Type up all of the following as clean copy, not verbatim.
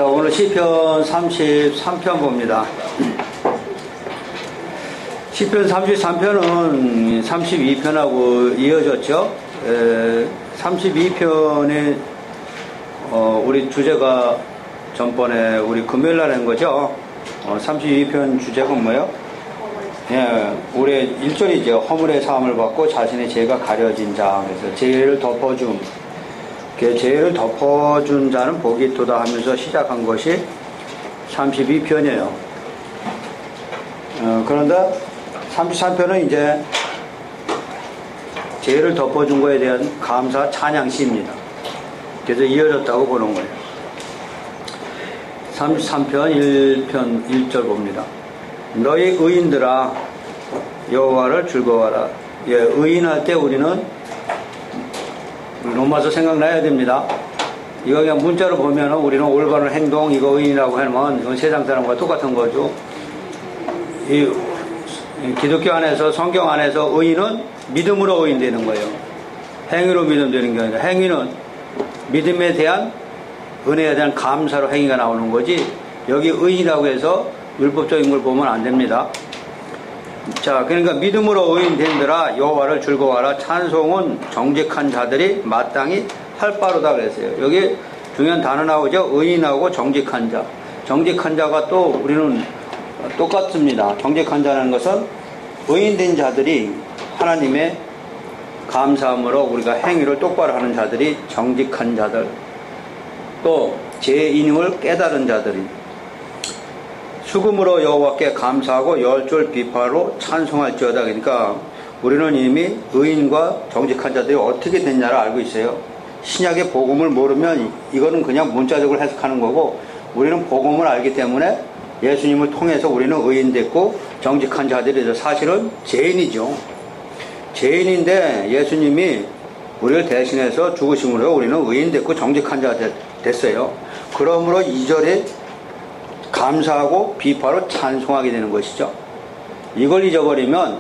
자, 오늘 시편 33편 봅니다. 시편 33편은 32편하고 이어졌죠. 32편에 우리 주제가 전번에 우리 금요일날 한 거죠. 32편 주제가 뭐예요? 예, 올해 1절이죠. 허물의 사함을 받고 자신의 죄가 가려진 자. 그래서 죄를 덮어줌. 죄를 덮어준 자는 복이 있도다 하면서 시작한 것이 32편이에요. 그런데 33편은 이제 죄를 덮어준 거에 대한 감사 찬양시입니다. 그래서 이어졌다고 보는 거예요. 33편 1편 1절 봅니다. 너희 의인들아 여호와를 즐거워하라. 예, 의인할 때 우리는 로마서 생각나야 됩니다. 이거 그냥 문자로 보면 우리는 올바른 행동, 이거 의인이라고 하면 이건 세상 사람과 똑같은 거죠. 이 기독교 안에서, 성경 안에서 의인은 믿음으로 의인되는 거예요. 행위로 믿음되는 게 아니라 행위는 믿음에 대한, 은혜에 대한 감사로 행위가 나오는 거지, 여기 의인이라고 해서 율법적인 걸 보면 안 됩니다. 자, 그러니까 믿음으로 의인된들아 여호와를 즐거워하라. 찬송은 정직한 자들이 마땅히 할 바로다 그랬어요. 여기 중요한 단어 나오죠. 의인하고 정직한 자. 정직한 자가 또 우리는 똑같습니다. 정직한 자라는 것은 의인된 자들이 하나님의 감사함으로 우리가 행위를 똑바로 하는 자들이 정직한 자들, 또 죄인임을 깨달은 자들이 수금으로 여호와께 감사하고 열줄 비파로 찬송할지어다. 그러니까 우리는 이미 의인과 정직한 자들이 어떻게 됐냐를 알고 있어요. 신약의 복음을 모르면 이거는 그냥 문자적으로 해석하는 거고, 우리는 복음을 알기 때문에 예수님을 통해서 우리는 의인 됐고 정직한 자들이 돼서 사실은 죄인이죠. 죄인인데 예수님이 우리를 대신해서 죽으심으로 우리는 의인 됐고 정직한 자 됐어요. 그러므로 2절에 감사하고 비파로 찬송하게 되는 것이죠. 이걸 잊어버리면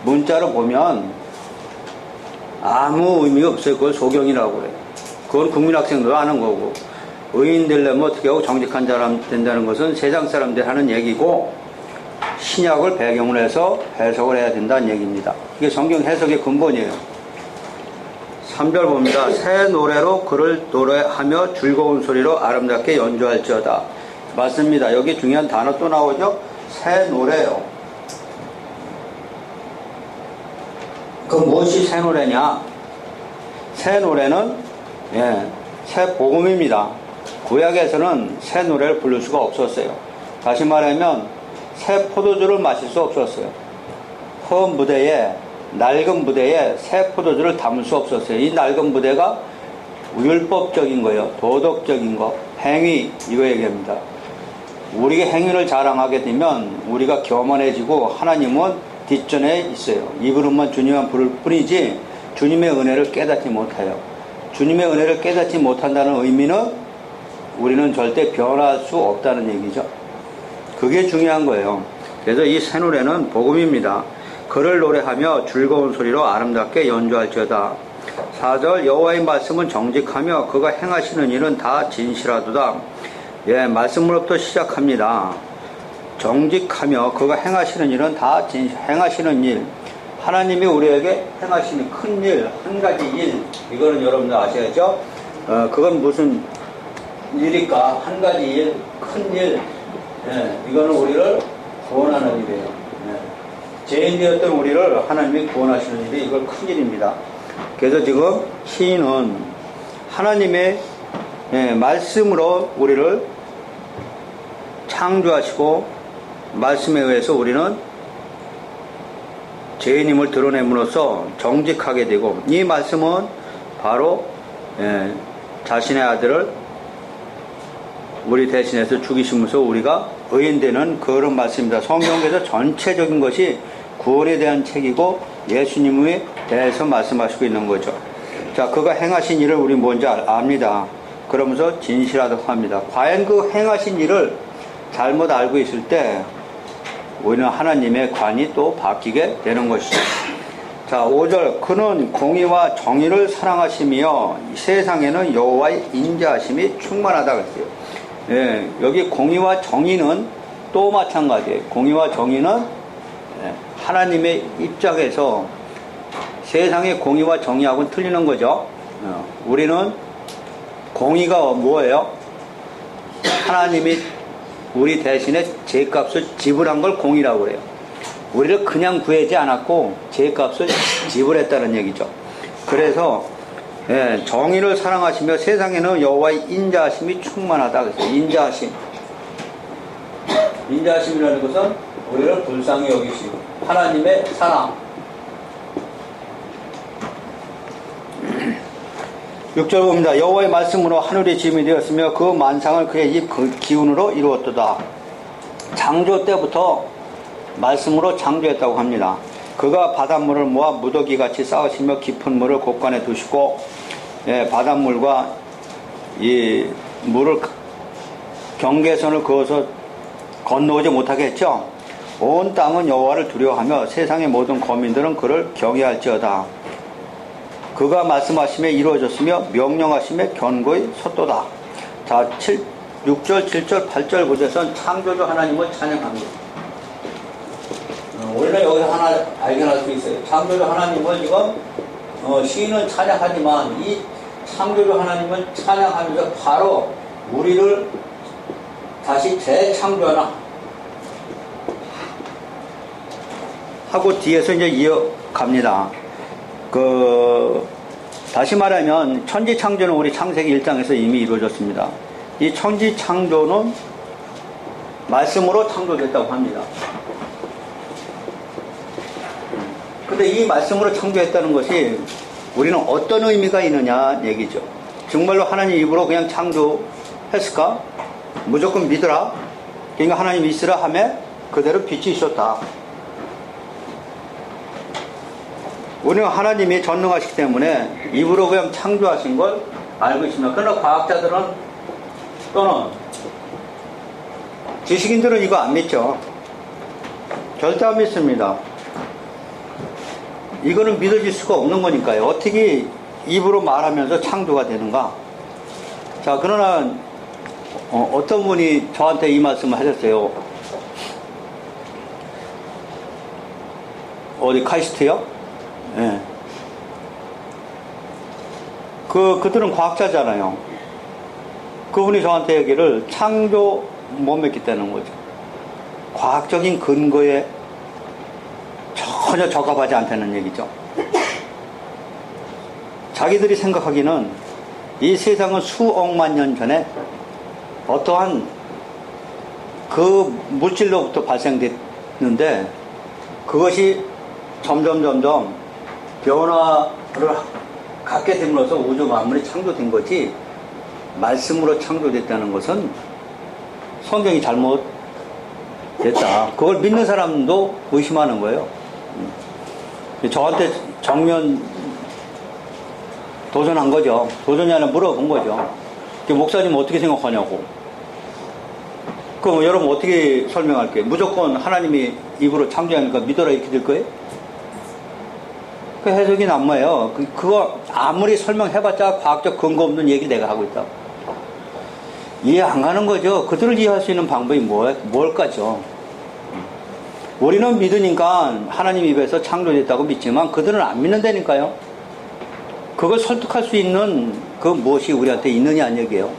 문자로 보면 아무 의미가 없어요. 그걸 소경이라고 그래요. 그건 국민학생도 아는 거고, 의인 되려면 어떻게 하고 정직한 사람 된다는 것은 세상 사람들이 하는 얘기고, 신약을 배경으로 해서 해석을 해야 된다는 얘기입니다. 이게 성경 해석의 근본이에요. 3절 봅니다. 새 노래로 그를 노래하며 즐거운 소리로 아름답게 연주할지어다. 맞습니다. 여기 중요한 단어 또 나오죠. 새 노래요. 그 무엇이 새 노래냐? 새 노래는 새 복음입니다. 구약에서는 새 노래를 부를 수가 없었어요. 다시 말하면 새 포도주를 마실 수 없었어요. 허은 부대에, 낡은 부대에 새 포도주를 담을 수 없었어요. 이 낡은 부대가 율법적인 거예요. 도덕적인 거, 행위, 이거 얘기합니다. 우리가 행위를 자랑하게 되면 우리가 교만해지고 하나님은 뒷전에 있어요. 입으로만 주님만 부를 뿐이지 주님의 은혜를 깨닫지 못해요. 주님의 은혜를 깨닫지 못한다는 의미는 우리는 절대 변할 수 없다는 얘기죠. 그게 중요한 거예요. 그래서 이 새 노래는 복음입니다. 그를 노래하며 즐거운 소리로 아름답게 연주할지어다. 4절 여호와의 말씀은 정직하며 그가 행하시는 일은 다 진실하도다. 예, 말씀으로부터 시작합니다. 정직하며 그가 행하시는 일은 다 행하시는 일. 하나님이 우리에게 행하시는 큰 일, 한 가지 일. 이거는 여러분들 아셔야죠. 그건 무슨 일일까? 한 가지 일, 큰 일. 예, 이거는 우리를 구원하는 일이에요. 예. 죄인 되었던 우리를 하나님이 구원하시는 일이 이걸 큰 일입니다. 그래서 지금 시인은 하나님의 말씀으로 우리를 창조하시고 말씀에 의해서 우리는 죄인임을 드러냄으로써 정직하게 되고, 이 말씀은 바로 자신의 아들을 우리 대신해서 죽이시면서 우리가 의인되는 그런 말씀입니다. 성경에서 전체적인 것이 구원에 대한 책이고 예수님에 대해서 말씀하시고 있는 거죠. 자, 그가 행하신 일을 우리 뭔지 압니다. 그러면서 진실하다고 합니다. 과연 그 행하신 일을 잘못 알고 있을 때 우리는 하나님의 관이 또 바뀌게 되는 것이죠. 자, 5절 그는 공의와 정의를 사랑하시며 세상에는 여호와의 인자하심이 충만하다 그랬어요. 예, 여기 공의와 정의는 또 마찬가지예요. 공의와 정의는 하나님의 입장에서 세상의 공의와 정의하고는 틀리는 거죠. 우리는 공의가 뭐예요? 하나님이 우리 대신에 죄값을 지불한 걸 공의라고 그래요. 우리를 그냥 구하지 않았고 죄값을 지불했다는 얘기죠. 그래서 정의를 사랑하시며 세상에는 여호와의 인자하심이 충만하다. 그래서 인자하심이라는 것은 우리를 불쌍히 여기시고 하나님의 사랑. 6절 봅니다. 여호와의 말씀으로 하늘이 지음이 되었으며 그 만상을 그의 입 기운으로 이루었도다. 창조 때부터 말씀으로 창조했다고 합니다. 그가 바닷물을 모아 무더기같이 쌓으시며 깊은 물을 곳간에 두시고 바닷물과 이 물을 경계선을 그어서 건너오지 못하게 했죠. 온 땅은 여호와를 두려워하며 세상의 모든 거민들은 그를 경외할지어다. 그가 말씀하심에 이루어졌으며 명령하심에 견고히 섰도다. 자, 6절, 7절, 8절 구절에서는 창조주 하나님을 찬양합니다. 우리는 여기서 하나 발견할 수 있어요. 창조주 하나님을 지금 시인은 찬양하지만 이 창조주 하나님을 찬양하면서 바로 우리를 다시 재창조하나 하고 뒤에서 이제 이어갑니다. 다시 말하면 천지 창조는 우리 창세기 1장에서 이미 이루어졌습니다. 이 천지 창조는 말씀으로 창조됐다고 합니다. 근데 이 말씀으로 창조했다는 것이 우리는 어떤 의미가 있느냐 얘기죠. 정말로 하나님 입으로 그냥 창조했을까? 무조건 믿으라. 그러니까 하나님 있으라 하며 그대로 빛이 있었다. 우리는 하나님이 전능하시기 때문에 입으로 그냥 창조하신 걸 알고 있습니다. 그러나 과학자들은 또는 지식인들은 이거 안 믿죠. 절대 안 믿습니다. 이거는 믿어질 수가 없는 거니까요. 어떻게 입으로 말하면서 창조가 되는가? 자, 그러나 어떤 분이 저한테 이 말씀을 하셨어요. 어디 카이스트요? 예. 그들은 과학자잖아요. 그분이 저한테 얘기를 창조 못 믿겠다는 거죠. 과학적인 근거에 전혀 적합하지 않다는 얘기죠. 자기들이 생각하기는 이 세상은 수억만 년 전에 어떠한 그 물질로부터 발생됐는데 그것이 점점 변화를 갖게 됨으로써 우주 만물이 창조된 거지 말씀으로 창조됐다는 것은 성경이 잘못됐다. 그걸 믿는 사람도 의심하는 거예요. 저한테 정면 도전한 거죠. 도전이 아니라 물어본 거죠. 목사님 어떻게 생각하냐고. 그럼 여러분 어떻게 설명할게요? 무조건 하나님이 입으로 창조하니까 믿어라 이렇게 될 거예요? 그 해석이 남아요. 그거 아무리 설명해봤자 과학적 근거 없는 얘기 내가 하고 있다. 이해 안 가는 거죠. 그들을 이해할 수 있는 방법이 뭘까죠? 우리는 믿으니까 하나님 입에서 창조됐다고 믿지만 그들은 안 믿는다니까요. 그걸 설득할 수 있는 그 무엇이 우리한테 있느냐는 얘기예요.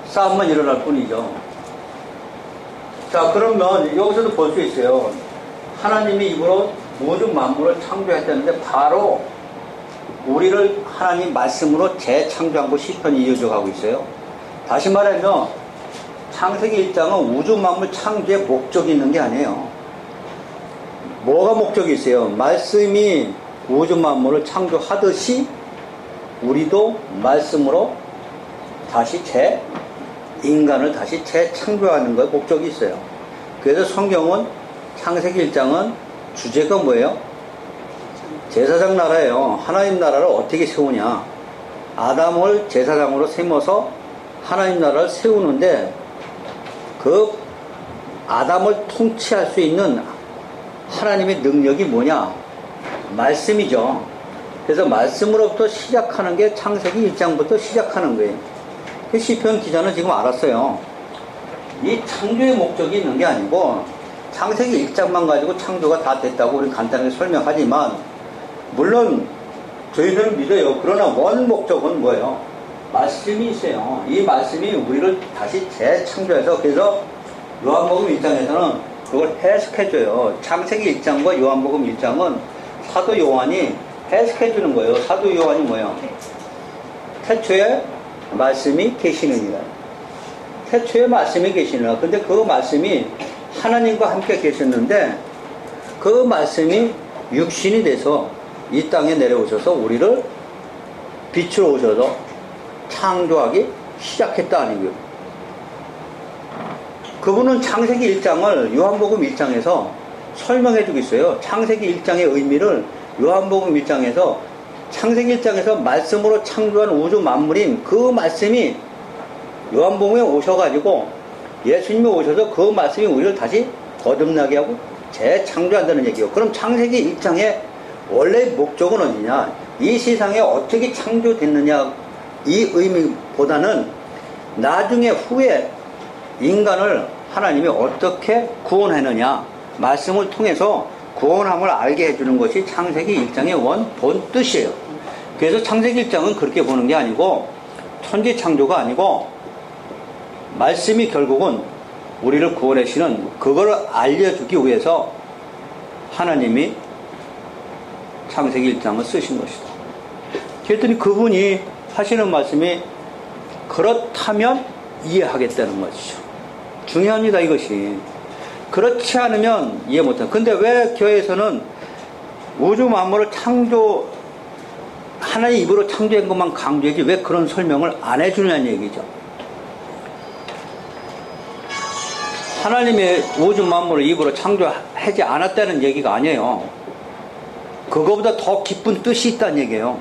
싸움만 일어날 뿐이죠. 자, 그러면 여기서도 볼 수 있어요. 하나님이 입으로 모든 만물을 창조했다는데 바로 우리를 하나님 말씀으로 재창조한 거 시편이 이어져 가고 있어요. 다시 말하면 창세기 1장은 우주 만물 창조에 목적이 있는 게 아니에요. 뭐가 목적이 있어요? 말씀이 우주 만물을 창조하듯이 우리도 말씀으로 다시 인간을 다시 재창조하는 거에 목적이 있어요. 그래서 성경은 창세기 1장은 주제가 뭐예요? 제사장 나라예요. 하나님 나라를 어떻게 세우냐. 아담을 제사장으로 세워서 하나님 나라를 세우는데 그 아담을 통치할 수 있는 하나님의 능력이 뭐냐? 말씀이죠. 그래서 말씀으로부터 시작하는 게 창세기 1장부터 시작하는 거예요. 시편 기자는 지금 알았어요. 이 창조의 목적이 있는 게 아니고 창세기 1장만 가지고 창조가 다 됐다고 우리 간단하게 설명하지만, 물론 저희들은 믿어요. 그러나 원 목적은 뭐예요? 말씀이 있어요. 이 말씀이 우리를 다시 재창조해서, 그래서 요한복음 1장에서는 그걸 해석해줘요. 창세기 1장과 요한복음 1장은 사도 요한이 해석해주는 거예요. 사도 요한이 뭐예요? 태초에 말씀이 계시느니라. 태초에 말씀이 계시느니라. 근데 그 말씀이 하나님과 함께 계셨는데, 그 말씀이 육신이 돼서 이 땅에 내려오셔서 우리를 빛으로 오셔서 창조하기 시작했다는 거예요. 그분은 창세기 1장을 요한복음 1장에서 설명해 주고 있어요. 창세기 1장의 의미를 요한복음 1장에서, 창세기 1장에서 말씀으로 창조한 우주 만물인 그 말씀이 요한복음에 오셔가지고 예수님이 오셔서 그 말씀이 우리를 다시 거듭나게 하고 재창조한다는 얘기예요. 그럼 창세기 1장의 원래 목적은 어디냐? 이 세상에 어떻게 창조됐느냐, 이 의미보다는 나중에 후에 인간을 하나님이 어떻게 구원했느냐, 말씀을 통해서 구원함을 알게 해주는 것이 창세기 1장의 본 뜻이에요. 그래서 창세기 1장은 그렇게 보는 게 아니고 천지 창조가 아니고, 말씀이 결국은 우리를 구원하시는 그걸 알려주기 위해서 하나님이 창세기 1장을 쓰신 것이다. 그랬더니 그분이 하시는 말씀이 그렇다면 이해하겠다는 것이죠. 중요합니다, 이것이. 그렇지 않으면 이해 못해요. 근데 왜 교회에서는 우주 만물을 하나의 입으로 창조한 것만 강조하지 왜 그런 설명을 안 해주냐는 얘기죠. 하나님의 우주 만물을 입으로 창조하지 않았다는 얘기가 아니에요. 그거보다 더 깊은 뜻이 있다는 얘기예요.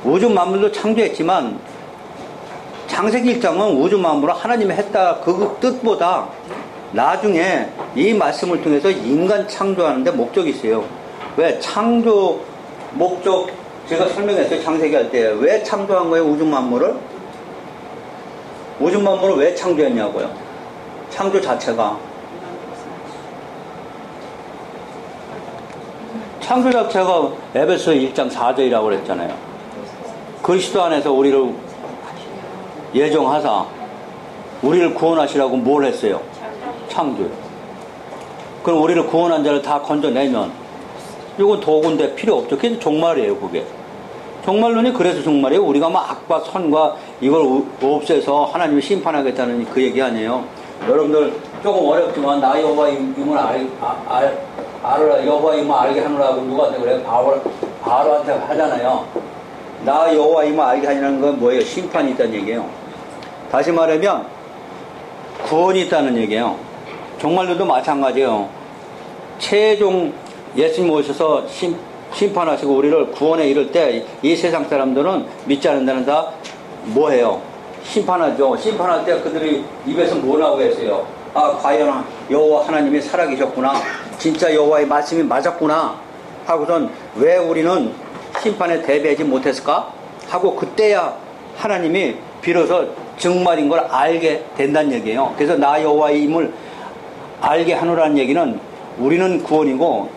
우주 만물도 창조했지만 창세기 1장은 우주 만물을 하나님이 했다, 그 뜻보다 나중에 이 말씀을 통해서 인간 창조하는데 목적이 있어요. 왜? 창조 목적 제가 설명했어요. 창세기 할 때 왜 창조한 거예요? 우주 만물을 왜 창조했냐고요. 창조 자체가 에베소 1장 4절이라고 그랬잖아요. 그리스도 안에서 우리를 예정하사 우리를 구원하시라고 뭘 했어요? 창조요. 그럼 우리를 구원한 자를 다 건져내면 이건 도구인데 필요 없죠. 그게 종말이에요. 그게 종말론이 그래서 종말이에요. 우리가 막 악과 선과 이걸 없애서 하나님이 심판하겠다는 그 얘기 아니에요. 여러분들 조금 어렵지만 나 여호와임을 알으라, 여호와임을 알게 하느라고 누구한테 그래요? 바로한테 하잖아요. 나 여호와임을 알게 하냐는 건 뭐예요? 심판이 있다는 얘기예요. 다시 말하면 구원이 있다는 얘기예요. 종말론도 마찬가지예요. 최종 예수님 오셔서 심판하시고 우리를 구원에 이를 때 이 세상 사람들은 믿지 않는 데는 다 뭐해요? 심판하죠. 심판할 때 그들이 입에서 뭐 나오고 했어요? 아, 과연 여호와 하나님이 살아계셨구나, 진짜 여호와의 말씀이 맞았구나 하고선 왜 우리는 심판에 대비하지 못했을까 하고, 그때야 하나님이 비로소 정말인 걸 알게 된다는 얘기예요. 그래서 나 여호와임을 알게 하노라는 얘기는 우리는 구원이고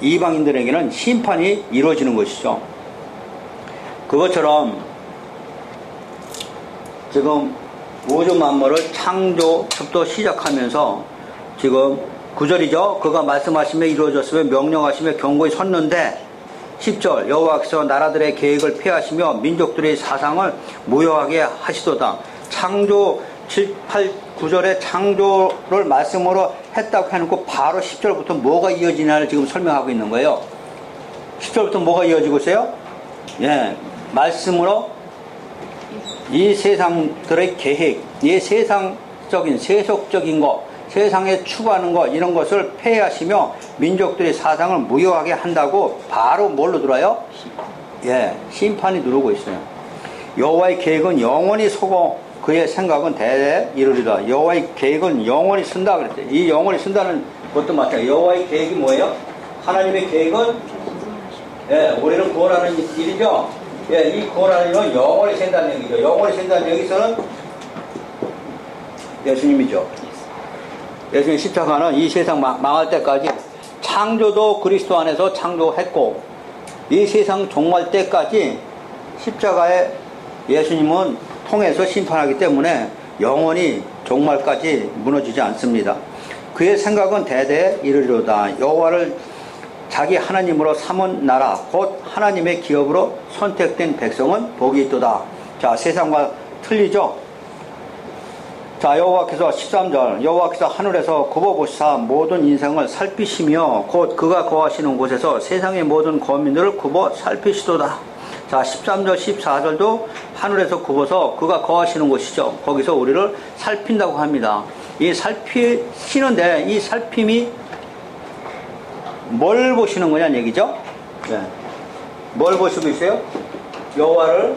이방인들에게는 심판이 이루어지는 것이죠. 그것처럼 지금 우주 만물을 창조부터 시작하면서 지금 9절이죠. 그가 말씀하시며 이루어졌으며 명령하시며 경고에 섰는데, 10절 여호와께서 나라들의 계획을 폐하시며 민족들의 사상을 무효하게 하시도다. 창조 7, 8, 9절에 창조를 말씀으로 했다고 해놓고 바로 10절부터 뭐가 이어지냐를 지금 설명하고 있는 거예요. 10절부터 뭐가 이어지고 있어요? 예, 말씀으로 이 세상들의 계획, 이 세상적인 세속적인 것, 세상에 추구하는 것, 이런 것을 폐하시며 민족들의 사상을 무효하게 한다고 바로 뭘로 들어요? 예, 심판이 누르고 있어요. 여호와의 계획은 영원히 서고 그의 생각은 대대에 이르리라. 여호와의 계획은 영원히 쓴다 그랬어요. 이 영원히 쓴다는 것도 마찬가지예요. 여호와의 계획이 뭐예요? 하나님의 계획은 예, 우리를 구원하는 일이죠. 예, 이 구원하는 일은 영원히 산다는 얘기죠. 영원히 산다는 여기서는 예수님이죠. 예수님 십자가는 이 세상 망할 때까지 창조도 그리스도 안에서 창조했고 이 세상 종말 때까지 십자가에 예수님은 통해서 심판하기 때문에 영원히 종말까지 무너지지 않습니다. 그의 생각은 대대에 이르리로다. 여호와를 자기 하나님으로 삼은 나라 곧 하나님의 기업으로 선택된 백성은 복이 있도다. 자, 세상과 틀리죠? 자, 여호와께서 13절 여호와께서 하늘에서 굽어보시사 모든 인생을 살피시며 곧 그가 거하시는 곳에서 세상의 모든 거민들을 굽어 살피시도다. 자, 13절 14절도 하늘에서 굽어서 그가 거하시는 곳이죠. 거기서 우리를 살핀다고 합니다. 이 살피시는데 이 살핌이 뭘 보시는 거냐는 얘기죠. 네. 뭘 보시고 있어요? 여호와를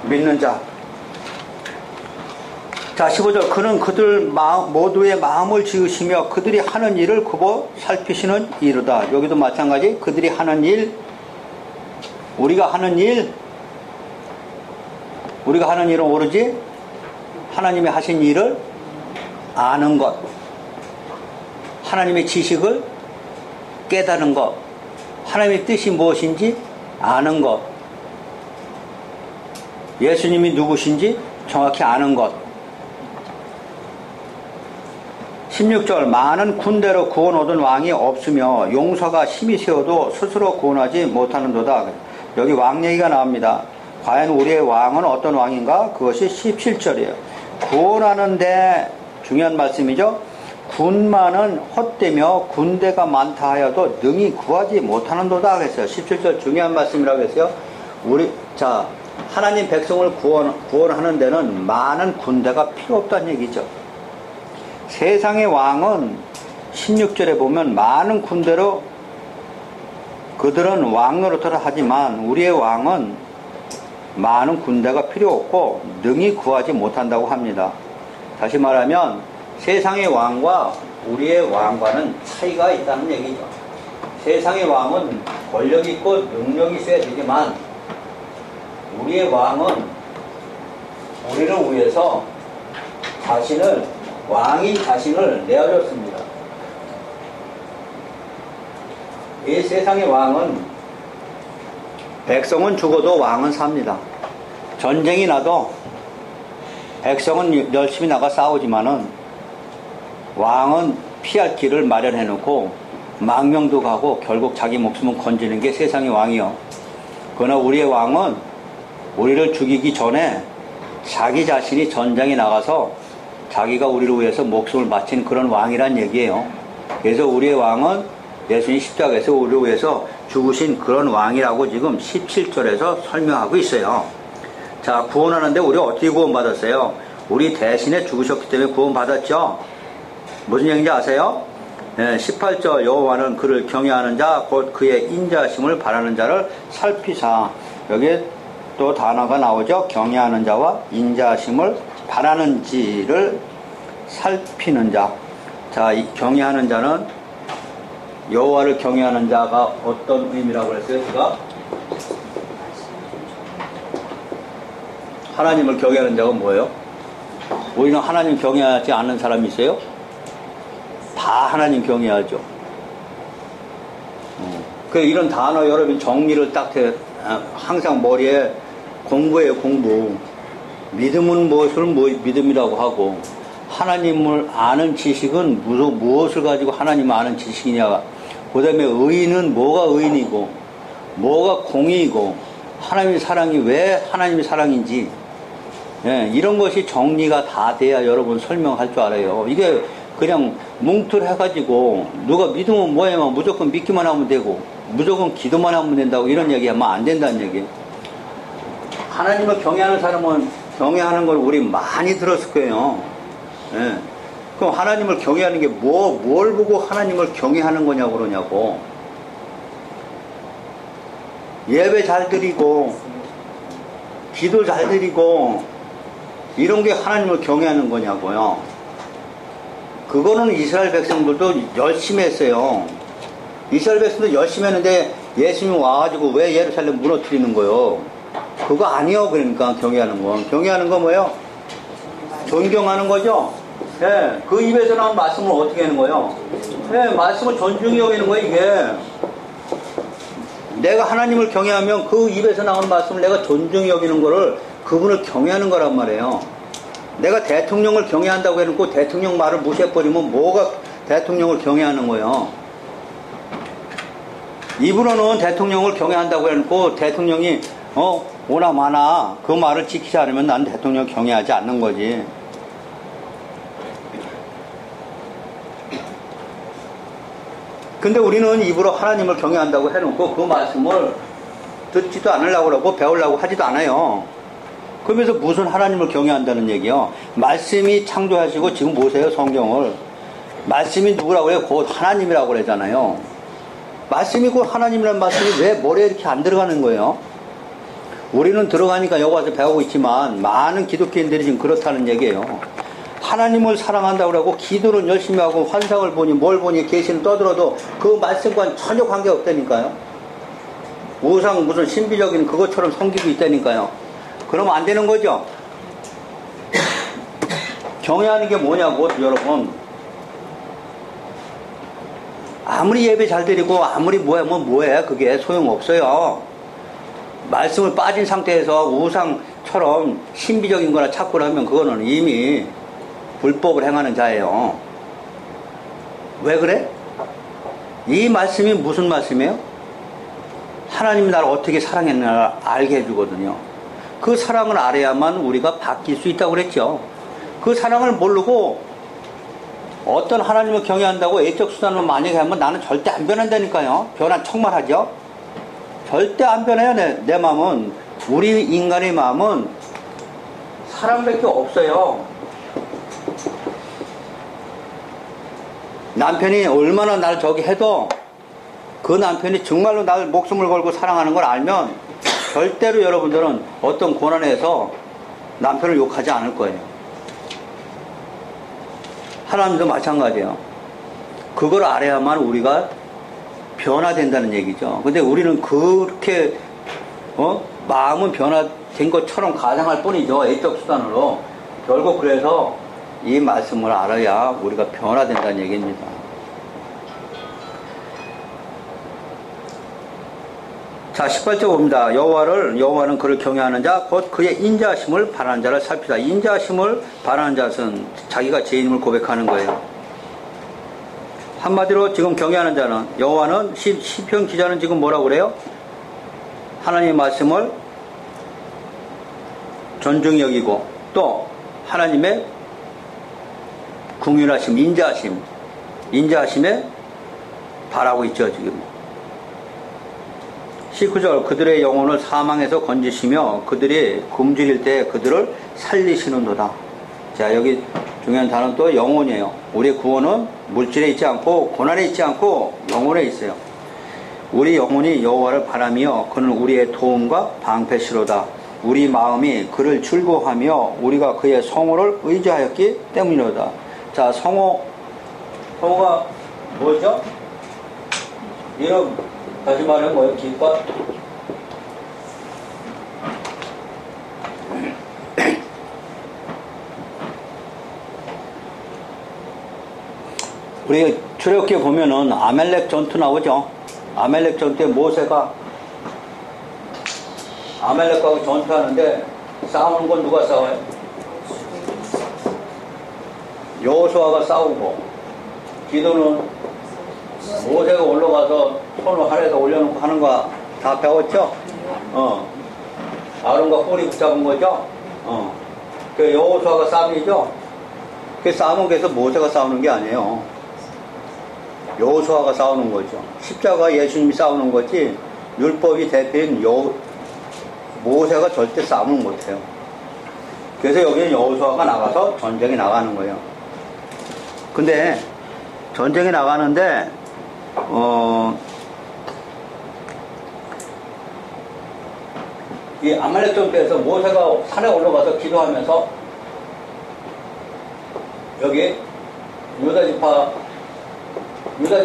믿는 자. 자, 15절 그는 그들 모두의 마음을 지으시며 그들이 하는 일을 굽어 살피시는 이로다. 여기도 마찬가지 그들이 하는 일, 우리가 하는 일은 오로지 하나님이 하신 일을 아는 것, 하나님의 지식을 깨달은 것, 하나님의 뜻이 무엇인지 아는 것, 예수님이 누구신지 정확히 아는 것. 16절 많은 군대로 구원 얻은 왕이 없으며 용사가 힘이 세어도 스스로 구원하지 못하는도다. 여기 왕 얘기가 나옵니다. 과연 우리의 왕은 어떤 왕인가? 그것이 17절이에요. 구원하는데 중요한 말씀이죠. 군마는 헛되며 군대가 많다 하여도 능히 구하지 못하는도다 그랬어요. 17절 중요한 말씀이라고 했어요. 자, 하나님 백성을 구원하는 데는 많은 군대가 필요 없다는 얘기죠. 세상의 왕은 16절에 보면 많은 군대로 그들은 왕 노릇을 하지만 우리의 왕은 많은 군대가 필요 없고 능히 구하지 못한다고 합니다. 다시 말하면 세상의 왕과 우리의 왕과는 차이가 있다는 얘기죠. 세상의 왕은 권력 있고 능력이 있어야 되지만 우리의 왕은 우리를 위해서 왕이 자신을 내어줬습니다. 이 세상의 왕은 백성은 죽어도 왕은 삽니다. 전쟁이 나도 백성은 열심히 나가 싸우지만은 왕은 피할 길을 마련해 놓고 망명도 가고 결국 자기 목숨을 건지는 게 세상의 왕이요. 그러나 우리의 왕은 우리를 죽이기 전에 자기 자신이 전장에 나가서 자기가 우리를 위해서 목숨을 바친 그런 왕이란 얘기예요. 그래서 우리의 왕은 예수님 십자가에서 우리를 위해서 죽으신 그런 왕이라고 지금 17절에서 설명하고 있어요. 자, 구원하는데 우리 어떻게 구원받았어요? 우리 대신에 죽으셨기 때문에 구원받았죠. 무슨 얘기인지 아세요? 18절 여호와는 그를 경외하는 자 곧 그의 인자심을 바라는 자를 살피사. 여기에 또 단어가 나오죠. 경외하는 자와 인자심을 바라는지를 살피는 자. 자, 이 경외하는 자는 여호와를 경외하는 자가 어떤 의미라고 했어요? 제가 하나님을 경외하는 자가 뭐예요? 우리는 하나님 경외하지 않는 사람이 있어요? 다 하나님 경외하죠. 이런 단어 여러분 정리를 딱 항상 머리에 공부해요. 공부. 믿음은 무엇을 믿음이라고 하고 하나님을 아는 지식은 무엇을 가지고 하나님을 아는 지식이냐. 그 다음에 의인은 뭐가 의인이고 뭐가 공의이고 하나님의 사랑이 왜 하나님의 사랑인지 이런 것이 정리가 다 돼야 여러분 설명할 줄 알아요. 이게 그냥 뭉틀해가지고 누가 믿으면 뭐예요? 무조건 믿기만 하면 되고 무조건 기도만 하면 된다고 이런 얘기하면 안 된다는 얘기예요. 하나님을 경외하는 사람은 경외하는 걸 우리 많이 들었을 거예요. 그럼 하나님을 경외하는 게 뭘 보고 하나님을 경외하는 거냐고 그러냐고. 예배 잘 드리고 기도 잘 드리고 이런 게 하나님을 경외하는 거냐고요. 그거는 이스라엘 백성들도 열심히 했어요. 이스라엘 백성도 열심히 했는데 예수님이 와가지고 왜 예루살렘 무너뜨리는 거요? 그거 아니요. 그러니까 경외하는 건. 경외하는 건 뭐예요? 존경하는 거죠? 예, 그 입에서 나온 말씀을 어떻게 하는 거예요? 예, 말씀을 존중히 여기는 거예요, 이게. 내가 하나님을 경외하면 그 입에서 나온 말씀을 내가 존중히 여기는 거를 그분을 경외하는 거란 말이에요. 내가 대통령을 경외한다고 해놓고 대통령 말을 무시해버리면 뭐가 대통령을 경외하는 거예요? 입으로는 대통령을 경외한다고 해놓고 대통령이 오나 마나 그 말을 지키지 않으면 난 대통령을 경외하지 않는 거지. 근데 우리는 입으로 하나님을 경외한다고 해놓고 그 말씀을 듣지도 않으려고 그러고 배우려고 하지도 않아요. 그러면서 무슨 하나님을 경외한다는 얘기요? 말씀이 창조하시고 지금 보세요, 성경을. 말씀이 누구라고 그래요? 곧 하나님이라고 그러잖아요. 말씀이 곧 하나님이라는 말씀이 왜 머리에 이렇게 안 들어가는 거예요? 우리는 들어가니까 여기 와서 배우고 있지만 많은 기독교인들이 지금 그렇다는 얘기예요. 하나님을 사랑한다고 그러고 기도를 열심히 하고 환상을 보니 뭘 보니 계시는 떠들어도 그 말씀과는 전혀 관계없다니까요. 우상 무슨 신비적인 그것처럼 섬기고 있다니까요. 그러면 안 되는 거죠. 경외하는 게 뭐냐고 여러분. 아무리 예배 잘 드리고 아무리 뭐해 그게 소용없어요. 말씀을 빠진 상태에서 우상처럼 신비적인 거나 찾고 하면 그거는 이미 불법을 행하는 자예요. 왜 그래? 이 말씀이 무슨 말씀이에요? 하나님이 나를 어떻게 사랑했나 알게 해주거든요. 그 사랑을 알아야만 우리가 바뀔 수 있다고 그랬죠. 그 사랑을 모르고 어떤 하나님을 경외한다고 애적 수단을 만약에 하면 나는 절대 안 변한다니까요. 변한 척만 하죠. 절대 안 변해요. 내 마음은. 우리 인간의 마음은 사랑밖에 없어요. 남편이 얼마나 날 저기 해도 그 남편이 정말로 날 목숨을 걸고 사랑하는 걸 알면 절대로 여러분들은 어떤 고난에서 남편을 욕하지 않을 거예요. 하나님도 마찬가지예요. 그걸 알아야만 우리가 변화된다는 얘기죠. 근데 우리는 그렇게 마음은 변화된 것처럼 가상할 뿐이죠. 애적 수단으로. 결국 그래서 이 말씀을 알아야 우리가 변화된다는 얘기입니다. 자, 18절 봅니다. 여호와는 그를 경외하는 자, 곧 그의 인자하심을 바라는 자를 살피다. 인자하심을 바라는 자는 자기가 죄인임을 고백하는 거예요. 한마디로 지금 경외하는 자는, 여호와는 시편 기자는 지금 뭐라고 그래요? 하나님의 말씀을 존중히 여기고 또 하나님의 긍휼하심, 인자하심에 바라고 있죠, 지금. 19절, 그들의 영혼을 사망에서 건지시며 그들이 굶주릴 때 그들을 살리시는도다. 자, 여기 중요한 단어는 또 영혼이에요. 우리의 구원은 물질에 있지 않고 고난에 있지 않고 영혼에 있어요. 우리 영혼이 여호와를 바라며 그는 우리의 도움과 방패시로다. 우리 마음이 그를 즐거워하며 우리가 그의 성호를 의지하였기 때문이로다. 자, 성호가 뭐죠? 이름, 다시 말하면 뭐예요? 기껏? 우리 출애굽기에 보면은 아멜렉 전투 나오죠. 아멜렉 전투에 모세가 아멜렉하고 전투하는데 싸우는 건 누가 싸워요? 여호수아가 싸우고, 기도는 모세가 올라가서 손을 하늘에다 올려놓고 하는 거 다 배웠죠? 아론과 꼬리 붙잡은 거죠? 그 여호수아가 싸움이죠? 그 싸움은 그래서 모세가 싸우는 게 아니에요. 여호수아가 싸우는 거죠. 십자가 예수님이 싸우는 거지, 율법이 대표인 모세가 절대 싸움을 못해요. 그래서 여기는 여호수아가 나가서 전쟁에 나가는 거예요. 근데 전쟁에 나가는데 이 아말렉 전투에서 모세가 산에 올라가서 기도하면서 여기 유다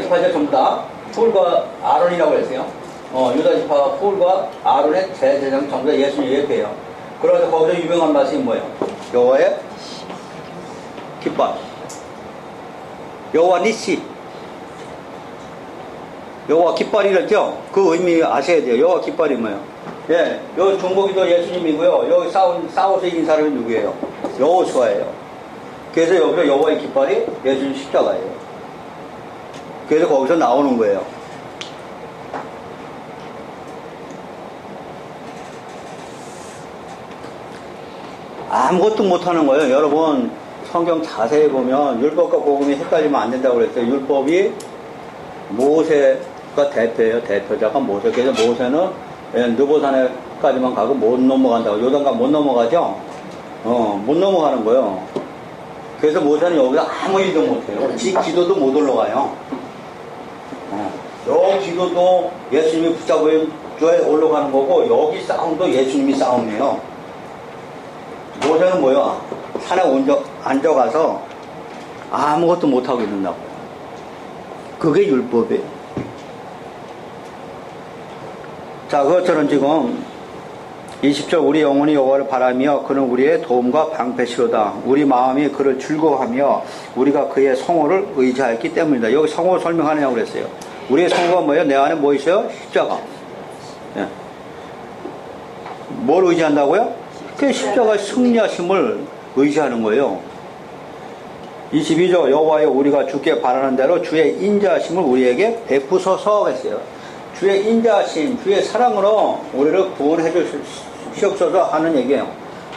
지파제 전부 다 툴과 아론이라고 했어요. 유다 지파가 훌과 아론의 제사장 전부 다 예수님 예표예요. 그래서 거기서 유명한 말씀이 뭐예요? 여호와의 깃발, 여호와 니시, 여호와 깃발이랬죠? 그 의미 아셔야 돼요. 여호와 깃발이 뭐예요? 예, 여기 중보기도 예수님이고요. 여기 싸워서 이긴 사람이 누구예요? 여호수아예요. 그래서 여기서 여호와의 깃발이 예수님 십자가예요. 그래서 거기서 나오는 거예요. 아무것도 못하는 거예요. 여러분 성경 자세히 보면 율법과 복음이 헷갈리면 안 된다고 그랬어요. 율법이 모세가 대표예요. 대표자가 모세. 그래서 모세는 느보산에까지만 가고 못 넘어간다고. 요단강 못 넘어가죠? 못 넘어가는 거예요. 그래서 모세는 여기서 아무 일도 못해요. 지 기도도 못 올라가요. 여기 기도도 예수님이 붙잡은 주에 올라가는 거고, 여기 싸움도 예수님이 싸움이에요. 모세는 뭐야? 산에 앉아가서 아무것도 못하고 있는다고. 그게 율법이에요. 자, 그것처럼 지금 20절 우리 영혼이 여호와를 바라며 그는 우리의 도움과 방패시로다. 우리 마음이 그를 즐거워하며 우리가 그의 성호를 의지하였기 때문이다. 여기 성호 설명하느냐고 그랬어요. 우리의 성호가 뭐예요? 내 안에 뭐 있어요? 십자가. 예. 뭘 의지한다고요? 그 십자가의 승리하심을 의지하는 거예요. 22절 여호와여 우리가 주께 바라는 대로 주의 인자하심을 우리에게 베푸소서 했어요. 주의 인자하심, 주의 사랑으로 우리를 구원해 주시옵소서 하는 얘기예요.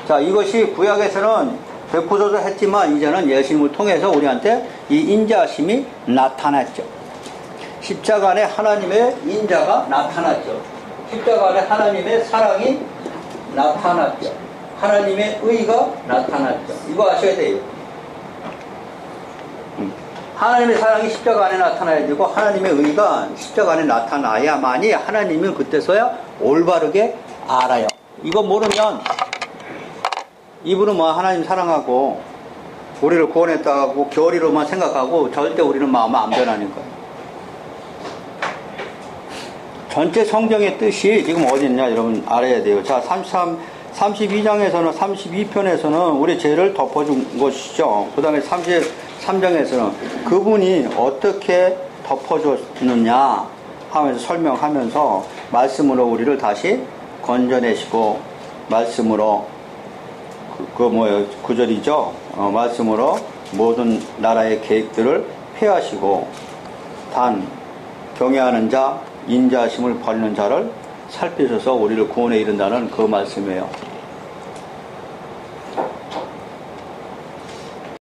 자, 이것이 구약에서는 베푸소서 했지만 이제는 예수님을 통해서 우리한테 이 인자하심이 나타났죠. 십자가 안에 하나님의 인자가 나타났죠. 십자가 안에 하나님의 사랑이 나타났죠. 하나님의 의가 나타났죠. 이거 아셔야 돼요. 하나님의 사랑이 십자가 안에 나타나야 되고 하나님의 의가 십자가 안에 나타나야만이 하나님은 그때서야 올바르게 알아요. 이거 모르면 이분은 뭐 하나님 사랑하고 우리를 구원했다고 교리로만 생각하고 절대 우리는 마음은 안 변하는 거예요. 전체 성경의 뜻이 지금 어디 있냐 여러분 알아야 돼요. 자, 32장에서는 32편에서는 우리 죄를 덮어준 것이죠. 그 다음에 33장에서는 그분이 어떻게 덮어줬느냐 하면서 설명하면서 말씀으로 우리를 다시 건져내시고 말씀으로 구절이죠. 말씀으로 모든 나라의 계획들을 폐하시고 단 경외하는 자 인자하심을 받는 자를 살피셔서 우리를 구원에 이른다는 그 말씀이에요.